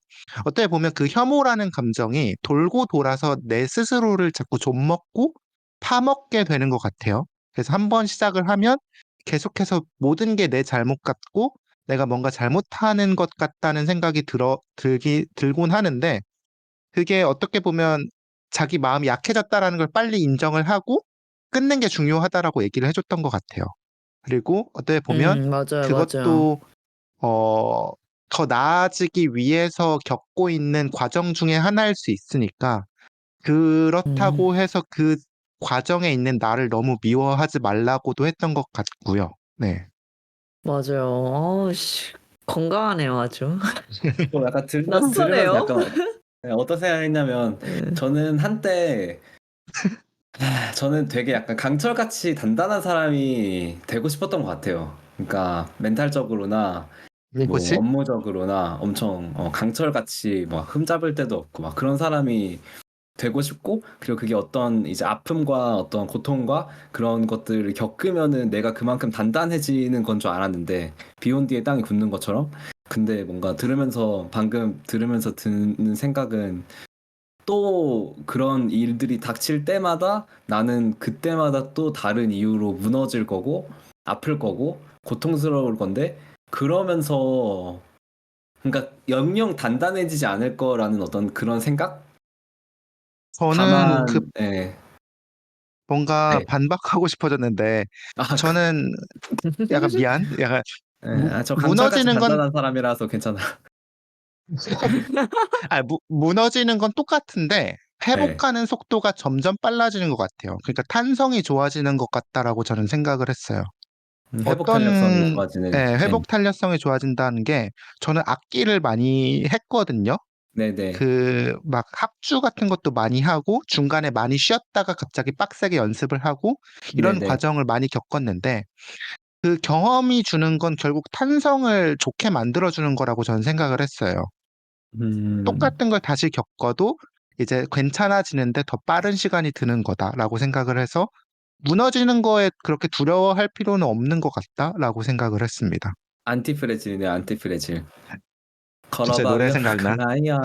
어떻게 보면 그 혐오라는 감정이 돌고 돌아서 내 스스로를 자꾸 좀먹고 파먹게 되는 것 같아요. 그래서 한 번 시작을 하면 계속해서 모든 게 내 잘못 같고, 내가 뭔가 잘못하는 것 같다는 생각이 들곤 하는데, 그게 어떻게 보면 자기 마음이 약해졌다라는 걸 빨리 인정을 하고 끝낸 게 중요하다라고 얘기를 해줬던 것 같아요. 그리고 어떻게 보면 맞아요, 맞아요. 그것도 어, 더 나아지기 위해서 겪고 있는 과정 중에 하나일 수 있으니까 음. 그렇다고 해서 그 과정에 있는 나를 너무 미워하지 말라고도 했던 것 같고요. 네. 맞아요. 씨, 건강하네요, 아주. 또 약간 들으면서 낯서네요. 약간 어떤 생각했냐면 네. 저는 한때 저는 되게 약간 강철같이 단단한 사람이 되고 싶었던 것 같아요. 그러니까 멘탈적으로나 뭐 누구지? 업무적으로나 엄청 강철같이 막 흠잡을 데도 없고 막 그런 사람이 되고 싶고, 그리고 그게 어떤 이제 아픔과 어떤 고통과 그런 것들을 겪으면은 내가 그만큼 단단해지는 건 줄 알았는데 비 온 뒤에 땅이 굳는 것처럼. 근데 뭔가 방금 들으면서 드는 생각은 또 그런 일들이 닥칠 때마다 나는 그때마다 또 다른 이유로 무너질 거고 아플 거고 고통스러울 건데, 그러면서 그러니까 영영 단단해지지 않을 거라는 어떤 그런 생각? 저는 그 다만 뭔가 네. 반박하고 싶어졌는데 그, 저는 약간 미안? 약간 저 강철같이 무너지는 건 단단한 사람이라서 괜찮아. 무너지는 건 똑같은데 네. 회복하는 속도가 점점 빨라지는 것 같아요. 그러니까 탄성이 좋아지는 것 같다라고 저는 생각을 했어요. 회복 탄력성이 어떤 좋아지는. 네. 회복 탄력성이 좋아진다는 게 저는 악기를 많이 했거든요. 네네. 그 막 합주 같은 것도 많이 하고 중간에 많이 쉬었다가 갑자기 빡세게 연습을 하고 이런 네네. 과정을 많이 겪었는데 그 경험이 주는 건 결국 탄성을 좋게 만들어주는 거라고 저는 생각을 했어요. 음, 똑같은 걸 다시 겪어도 이제 괜찮아지는데 더 빠른 시간이 드는 거다라고 생각을 해서 무너지는 거에 그렇게 두려워할 필요는 없는 것 같다라고 생각을 했습니다. 안티프레질이네, 안티프레질. 진짜 노래 걸어봐요, 생각나? 라이언.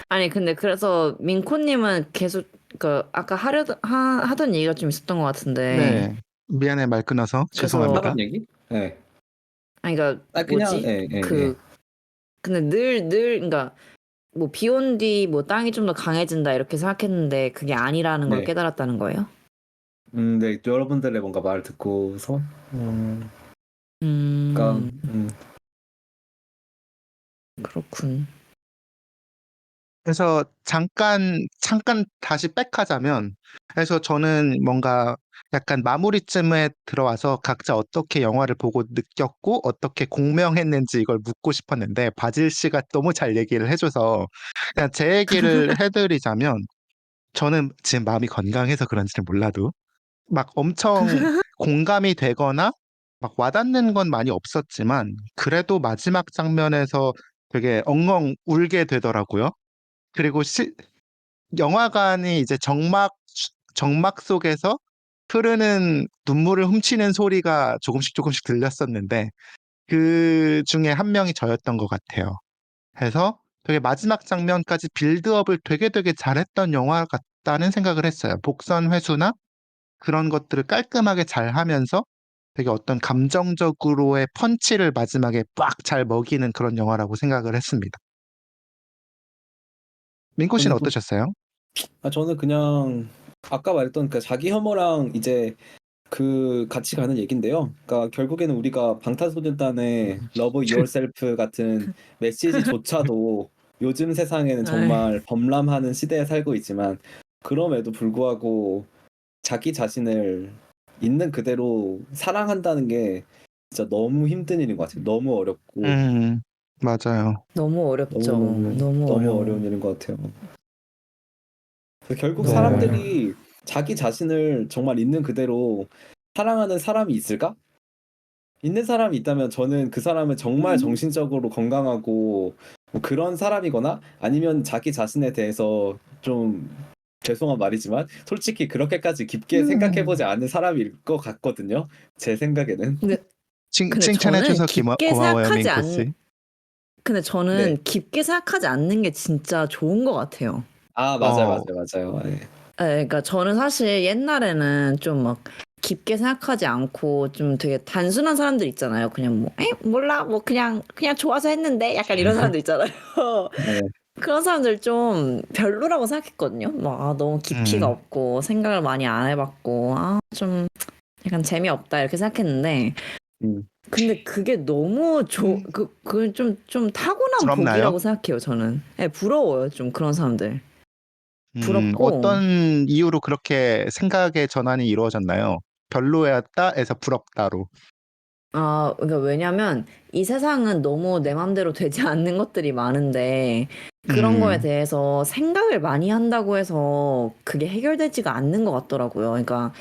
아니 근데 그래서 민코님은 계속 그 아까 하던 얘기가 좀 있었던 것 같은데 네. 미안해 말 끊어서 그래서 죄송합니다. 하던 얘기? 네. 아니 그러니까 그냥, 뭐지? 예, 예, 예. 그 근데 늘 그러니까 뭐 비 온 뒤 뭐 땅이 좀 더 강해진다 이렇게 생각했는데 그게 아니라는 걸 네. 깨달았다는 거예요? 네, 여러분들의 뭔가 말을 듣고서, 그러니까, 그렇군. 그래서 잠깐 다시 백하자면, 그래서 저는 뭔가 약간 마무리쯤에 들어와서 각자 어떻게 영화를 보고 느꼈고 어떻게 공명했는지 이걸 묻고 싶었는데 바질 씨가 너무 잘 얘기를 해줘서 그냥 제 얘기를 해드리자면, 저는 지금 마음이 건강해서 그런지는 몰라도 막 엄청 공감이 되거나 막 와닿는 건 많이 없었지만 그래도 마지막 장면에서 되게 엉엉 울게 되더라고요. 그리고 영화관이 이제 정막 속에서 흐르는 눈물을 훔치는 소리가 조금씩 들렸었는데 그 중에 한 명이 저였던 것 같아요. 해서 되게 마지막 장면까지 빌드업을 되게 잘했던 영화 같다는 생각을 했어요. 복선 회수나 그런 것들을 깔끔하게 잘 하면서 되게 어떤 감정적으로의 펀치를 마지막에 빡 잘 먹이는 그런 영화라고 생각을 했습니다. 민코 씨는 저는, 어떠셨어요? 저는 그냥, 아까 말했던 그 자기 혐오랑 이제 그 같이 가는 얘긴데요. 그러니까 결국에는 우리가 방탄소년단의 Love Yourself 같은 메시지조차도 요즘 세상에는 에이, 정말 범람하는 시대에 살고 있지만 그럼에도 불구하고 자기 자신을 있는 그대로 사랑한다는 게 진짜 너무 힘든 일인 것 같아요. 너무 어렵고 맞아요. 너무 어렵죠. 너무 너무 어려워. 어려운 일인 것 같아요. 결국 너무 네. 어려워. 사람들이 자기 자신을 정말 있는 그대로 사랑하는 사람이 있을까? 있는 사람이 있다면 저는 그 사람은 정말 정신적으로 건강하고 뭐 그런 사람이거나 아니면 자기 자신에 대해서 좀 죄송한 말이지만 솔직히 그렇게까지 깊게 생각해보지 않은 사람일 것 같거든요. 제 생각에는. 근데 근데 저는 칭찬해줘서 깊게 고마워요, 생각하지 민코 않 씨. 근데 네. 저는 깊게 생각하지 않는 게 진짜 좋은 것 같아요. 아, 어, 맞아요. 네. 그러니까 저는 사실 옛날에는 좀 막 깊게 생각하지 않고 좀 되게 단순한 사람들 있잖아요. 그냥 뭐, 몰라, 뭐 그냥 좋아서 했는데 약간 이런 사람들 있잖아요. 네. 그런 사람들 좀 별로라고 생각했거든요. 막 너무 깊이가 음, 없고 생각을 많이 안 해봤고 좀 약간 재미없다 이렇게 생각했는데 음. 근데 그게 너무 그건 좀 타고난 부럽나요? 복이라고 생각해요, 저는. 네, 부러워요, 좀 그런 사람들. 부럽고, 어떤 이유로 그렇게 생각의 전환이 이루어졌나요? 별로였다에서 부럽다로. 그러니까 왜냐면 이 세상은 너무 내 맘대로 되지 않는 것들이 많은데 그런 거에 음, 대해서 생각을 많이 한다고 해서 그게 해결되지가 않는 것 같더라고요. 그러니까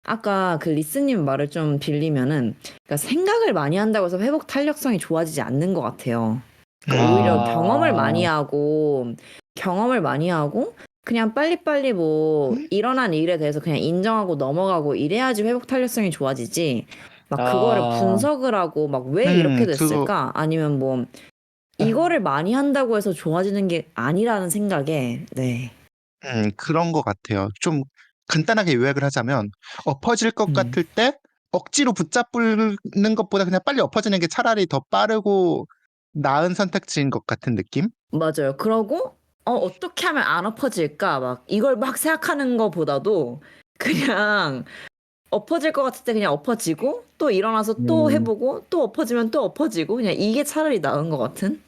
아까 그 리스님 말을 좀 빌리면은 그러니까 생각을 많이 한다고 해서 회복 탄력성이 좋아지지 않는 것 같아요. 그러니까 오히려 아, 경험을 많이 하고 그냥 빨리빨리 뭐 일어난 일에 대해서 그냥 인정하고 넘어가고 이래야지 회복 탄력성이 좋아지지. 막 그거를 아, 분석을 하고 막 왜 이렇게 그거, 됐을까? 아니면 뭐 이거를 많이 한다고 해서 좋아지는 게 아니라는 생각에 네. 그런 것 같아요. 좀 간단하게 요약을 하자면, 엎어질 것 음. 같을 때 억지로 붙잡는 것보다 그냥 빨리 엎어지는 게 차라리 더 빠르고 나은 선택지인 것 같은 느낌? 맞아요. 그러고 어떻게 하면 안 엎어질까? 막 이걸 막 생각하는 것보다도 그냥 엎어질 것 같을 때 그냥 엎어지고 또 일어나서 또 음, 해보고 또 엎어지면 또 엎어지고 그냥 이게 차라리 나은 것 같은?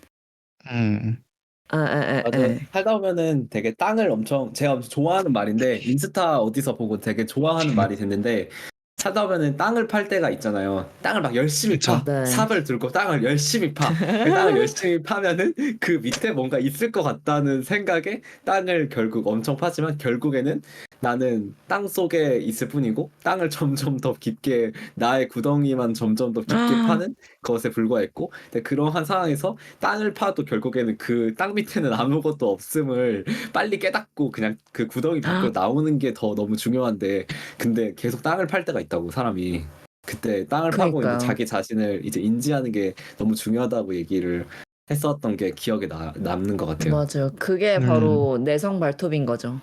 음, 맞아요. 에에에에. 살다 보면은 되게 땅을 제가 엄청 좋아하는 말인데, 인스타 어디서 보고 되게 좋아하는 말이 됐는데, 살다 보면은 땅을 팔 때가 있잖아요. 땅을 막 열심히 그쵸. 파. 네. 삽을 들고 땅을 열심히 파. 그 땅을 열심히 파면은 그 밑에 뭔가 있을 것 같다는 생각에 땅을 결국 엄청 파지만 결국에는 나는 땅 속에 있을 뿐이고 땅을 점점 더 깊게 나의 구덩이만 점점 더 깊게 파는 것에 불과했고 근데 그러한 상황에서 땅을 파도 결국에는 그 땅 밑에는 아무것도 없음을 빨리 깨닫고 그냥 그 구덩이 밖으로 나오는 게 더 너무 중요한데 근데 계속 땅을 팔 때가 있다고 사람이 그때 땅을 파고 이제 그니까요. 자기 자신을 이제 인지하는 게 너무 중요하다고 얘기를 했었던 게 기억에 남는 것 같아요. 맞아요. 그게 바로 내성 발톱인 거죠.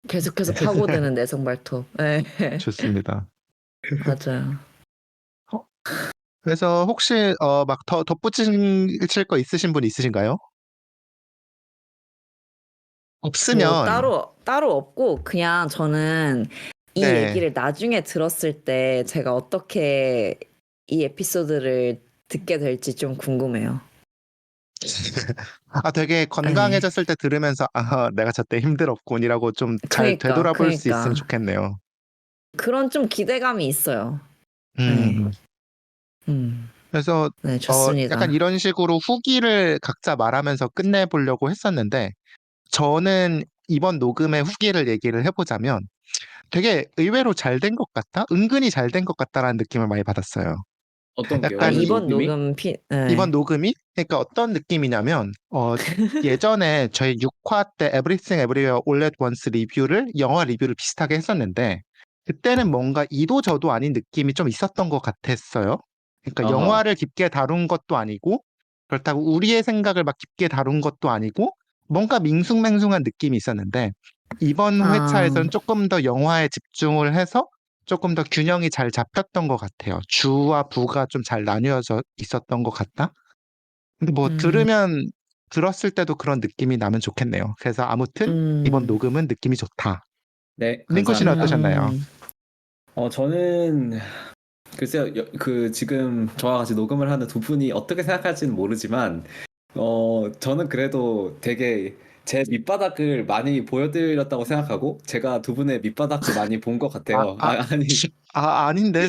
계속해서 파고드는 내성 발톱. 네, 좋습니다. 맞아요. 그래서 혹시 막 더 덧붙이실 거 있으신 분 있으신가요? 뭐 없으면 따로 없고 그냥 저는 이 네. 얘기를 나중에 들었을 때 제가 어떻게 이 에피소드를 듣게 될지 좀 궁금해요. 되게 건강해졌을 때 들으면서 내가 저때 힘들었군이라고 좀 잘 되돌아볼 수 있으면 좋겠네요. 그런 좀 기대감이 있어요. 음. 음. 그래서 네, 좋습니다. 약간 이런 식으로 후기를 각자 말하면서 끝내보려고 했었는데 저는 이번 녹음의 후기를 얘기를 해보자면 되게 의외로 잘 된 것 같다? 은근히 잘 된 것 같다라는 느낌을 많이 받았어요. 어떤 게요? 약간 이번 녹음이? 녹음 이번 녹음이 그러니까 어떤 느낌이냐면 예전에 저희 6화 때 Everything Everywhere All at Once 리뷰를 영화 리뷰를 비슷하게 했었는데 그때는 뭔가 이도 저도 아닌 느낌이 좀 있었던 것 같았어요. 그러니까 아하. 영화를 깊게 다룬 것도 아니고 그렇다고 우리의 생각을 막 깊게 다룬 것도 아니고 뭔가 밍숭맹숭한 느낌이 있었는데 이번 회차에서는 조금 더 영화에 집중을 해서 조금 더 균형이 잘 잡혔던 것 같아요. 주와 부가 좀 잘 나뉘어져 있었던 것 같다? 근데 뭐 들었을 때도 그런 느낌이 나면 좋겠네요. 그래서 아무튼 이번 녹음은 느낌이 좋다. 네, 링코 씨는 감사합니다. 어떠셨나요? 저는 글쎄요, 그 지금 저와 같이 녹음을 하는 두 분이 어떻게 생각할지는 모르지만, 저는 그래도 되게 제 밑바닥을 많이 보여드렸다고 생각하고, 제가 두 분의 밑바닥도 많이 본 것 같아요. 아닌데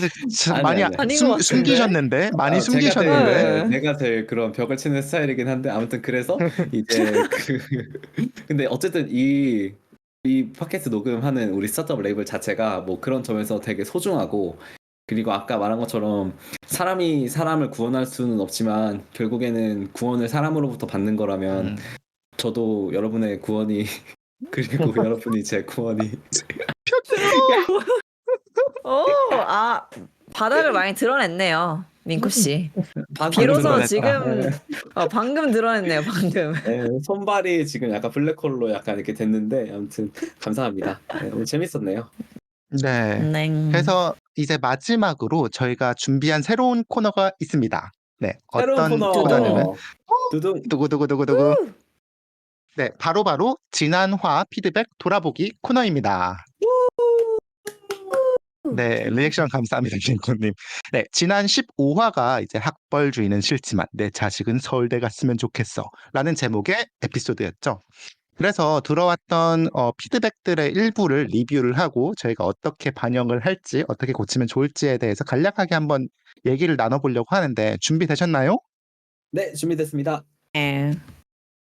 많이 아니. 아닌 것 같은데? 숨기셨는데 많이 제가 숨기셨는데 내가 제일 그런 벽을 치는 스타일이긴 한데, 아무튼 그래서 이제 근데 어쨌든 이 팟캐스트 녹음하는 우리 스타트업 레이블 자체가 뭐 그런 점에서 되게 소중하고 그리고 아까 말한 것처럼 사람이 사람을 구원할 수는 없지만 결국에는 구원을 사람으로부터 받는 거라면 저도 여러분의 구원이 그리고 여러분이 제 구원이 바닥을 많이 드러냈네요, 민코 씨. 방금 비로소 드러냈다. 지금 방금 드러냈네요, 방금. 네, 손발이 지금 약간 블랙홀로 약간 이렇게 됐는데 아무튼 감사합니다. 네, 오늘 재밌었네요. 네. 네. 그래서 이제 마지막으로 저희가 준비한 새로운 코너가 있습니다. 네. 새로운 어떤 코너 코너냐면 두둥 두구두구두구두구. 네, 바로 지난화 피드백 돌아보기 코너입니다. 네, 리액션 감사합니다, 링코님. 네, 지난 15화가 이제 학벌주의는 싫지만 내 자식은 서울대 갔으면 좋겠어 라는 제목의 에피소드였죠. 그래서 들어왔던 피드백들의 일부를 리뷰를 하고 저희가 어떻게 반영을 할지 어떻게 고치면 좋을지에 대해서 간략하게 한번 얘기를 나눠보려고 하는데 준비되셨나요? 네, 준비됐습니다. 네.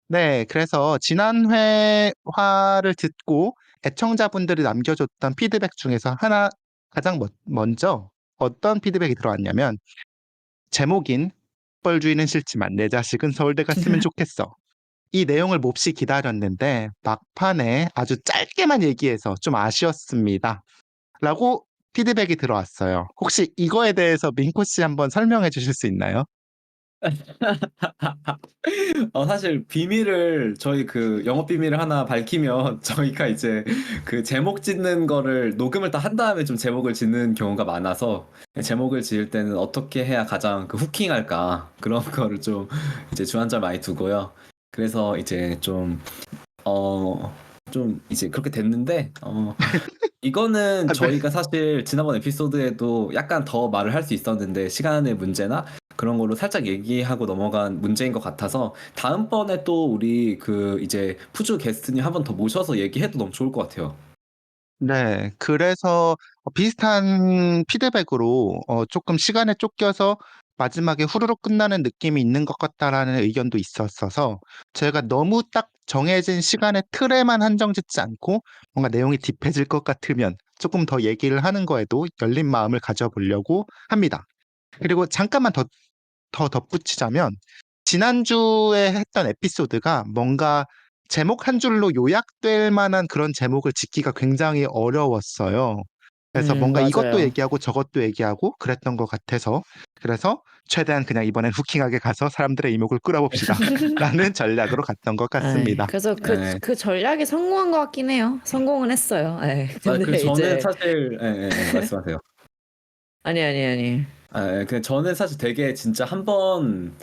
네, 그래서 지난 회화를 듣고 애청자분들이 남겨줬던 피드백 중에서 가장 먼저 어떤 피드백이 들어왔냐면 제목인 학벌주의는 싫지만 내 자식은 서울대 갔으면 좋겠어. 이 내용을 몹시 기다렸는데 막판에 아주 짧게만 얘기해서 좀 아쉬웠습니다. 라고 피드백이 들어왔어요. 혹시 이거에 대해서 민코 씨 한번 설명해 주실 수 있나요? 사실 비밀을 저희 그 영업 비밀을 하나 밝히면 저희가 이제 그 제목 짓는 거를 녹음을 다 한 다음에 좀 제목을 짓는 경우가 많아서 제목을 지을 때는 어떻게 해야 가장 그 후킹할까 그런 거를 좀 이제 주안점 많이 두고요. 그래서 이제 좀 이제 그렇게 됐는데 이거는 네. 저희가 사실 지난번 에피소드에도 약간 더 말을 할 수 있었는데 시간의 문제나 그런 걸로 살짝 얘기하고 넘어간 문제인 것 같아서 다음번에 또 우리 그 이제 푸주 게스트님 한 번 더 모셔서 얘기해도 너무 좋을 것 같아요. 네, 그래서 비슷한 피드백으로 조금 시간에 쫓겨서 마지막에 후루룩 끝나는 느낌이 있는 것 같다라는 의견도 있었어서 저희가 너무 딱 정해진 시간의 틀에만 한정짓지 않고 뭔가 내용이 딥해질 것 같으면 조금 더 얘기를 하는 거에도 열린 마음을 가져보려고 합니다. 그리고 잠깐만 더 덧붙이자면 지난주에 했던 에피소드가 뭔가 제목 한 줄로 요약될 만한 그런 제목을 짓기가 굉장히 어려웠어요. 그래서 뭔가 이것도 맞아요. 얘기하고 저것도 얘기하고 그랬던 것 같아서 그래서 최대한 그냥 이번엔 후킹하게 가서 사람들의 이목을 끌어봅시다. 라는 전략으로 갔던 것 같습니다. 그래서 네. 그 전략이 성공한 것 같긴 해요. 성공은 했어요. 근데 그 저는 이제 사실 말씀하세요. 아니. 그 저는 사실 되게 진짜 한번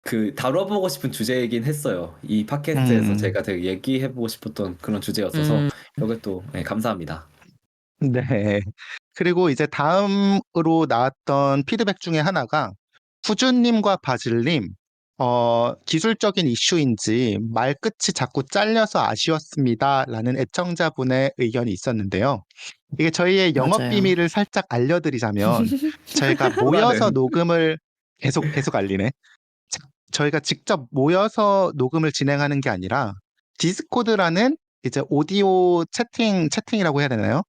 그 다뤄보고 싶은 주제이긴 했어요. 이 팟캐스트에서 제가 되게 얘기해보고 싶었던 그런 주제였어서 이것도 감사합니다. 네. 그리고 이제 다음으로 나왔던 피드백 중에 하나가 후주님과 바질님, 기술적인 이슈인지 말끝이 자꾸 잘려서 아쉬웠습니다. 라는 애청자분의 의견이 있었는데요. 이게 저희의 영업 맞아요. 비밀을 살짝 알려드리자면 저희가 모여서 녹음을 계속 알리네. 저희가 직접 모여서 녹음을 진행하는 게 아니라 디스코드라는 이제 오디오 채팅이라고 해야 되나요?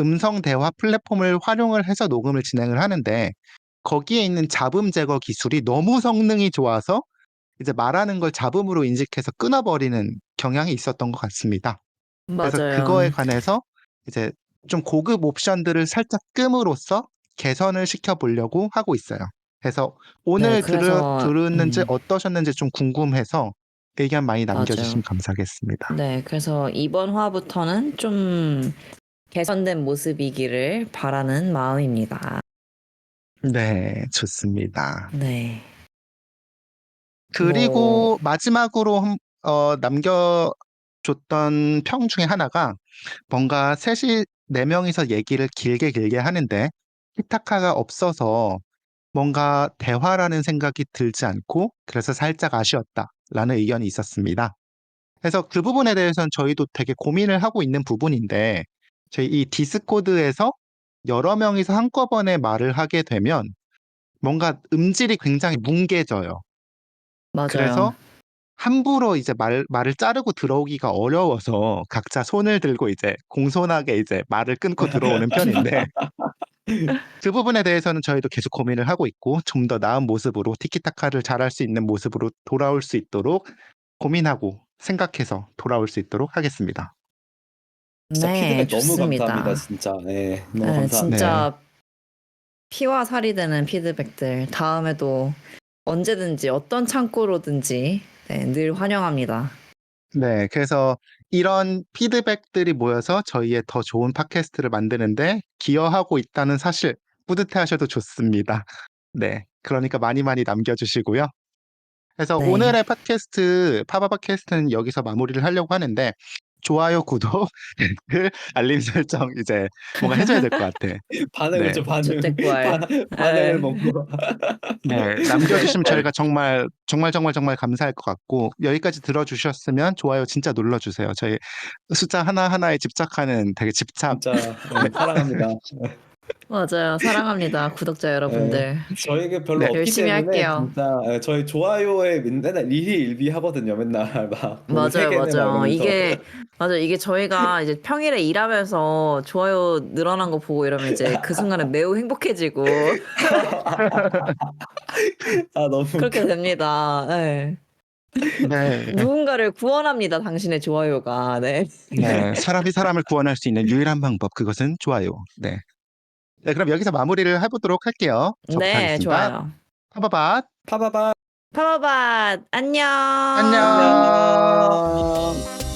음성 대화 플랫폼을 활용을 해서 녹음을 진행을 하는데 거기에 있는 잡음 제거 기술이 너무 성능이 좋아서 이제 말하는 걸 잡음으로 인식해서 끊어버리는 경향이 있었던 것 같습니다. 그래서 그거에 맞아요. 관해서 이제 좀 고급 옵션들을 살짝 끔으로써 개선을 시켜보려고 하고 있어요. 그래서 네, 오늘 그래서 들었는지 어떠셨는지 좀 궁금해서 의견 많이 남겨주시면 맞아요. 감사하겠습니다. 네, 그래서 이번 화부터는 좀 개선된 모습이기를 바라는 마음입니다. 네, 좋습니다. 네. 뭐, 그리고 마지막으로 남겨줬던 평 중에 하나가 뭔가 셋이 네 명이서 얘기를 길게 하는데 히타카가 없어서 뭔가 대화라는 생각이 들지 않고 그래서 살짝 아쉬웠다라는 의견이 있었습니다. 그래서 그 부분에 대해서는 저희도 되게 고민을 하고 있는 부분인데 저희 이 디스코드에서 여러 명이서 한꺼번에 말을 하게 되면 뭔가 음질이 굉장히 뭉개져요. 맞아요. 그래서 함부로 이제 말을 자르고 들어오기가 어려워서 각자 손을 들고 이제 공손하게 이제 말을 끊고 들어오는 편인데 그 부분에 대해서는 저희도 계속 고민을 하고 있고 좀 더 나은 모습으로 티키타카를 잘할 수 있는 모습으로 돌아올 수 있도록 고민하고 생각해서 돌아올 수 있도록 하겠습니다. 진짜 네, 피드백 너무 감사합니다. 좋습니다. 진짜 너무 네, 감사합니다. 진짜 피와 살이 되는 피드백들 다음에도 언제든지 어떤 창고로든지 늘 환영합니다. 네, 그래서 이런 피드백들이 모여서 저희의 더 좋은 팟캐스트를 만드는데 기여하고 있다는 사실 뿌듯해하셔도 좋습니다. 네, 그러니까 많이 남겨주시고요. 그래서 네. 오늘의 팟캐스트, 파바 팟캐스트는 여기서 마무리를 하려고 하는데 좋아요, 구독, 댓글, 알림 설정 이제 뭔가 해줘야 될 것 같아. 반응을 네, 좀 반응 주택구알. 반응을 네. 먹고 네, 남겨주시면 저희가 정말 감사할 것 같고 여기까지 들어주셨으면 좋아요 진짜 눌러주세요. 저희 숫자 하나하나에 집착하는 되게 집착. 진짜 사랑합니다. 맞아요. 사랑합니다. 구독자 여러분들. 저에게 별로 네, 없기 열심히 때문에 할게요. 진짜 저희 좋아요에 맨날 일희일비 하거든요. 맨날 막 오늘 세 맞아요, 개네 막 맞아요. 이러면서 이게 저희가 이제 평일에 일하면서 좋아요 늘어난 거 보고 이러면 이제 그 순간에 매우 행복해지고 너무 그렇게 웃겨. 됩니다. 네. 네, 누군가를 구원합니다. 당신의 좋아요가. 네. 네, 사람이 사람을 구원할 수 있는 유일한 방법 그것은 좋아요. 네, 네, 그럼 여기서 마무리를 해보도록 할게요. 저부터 네, 하겠습니다. 좋아요. 파바밭 파바바 파바밭 안녕. 안녕. 안녕.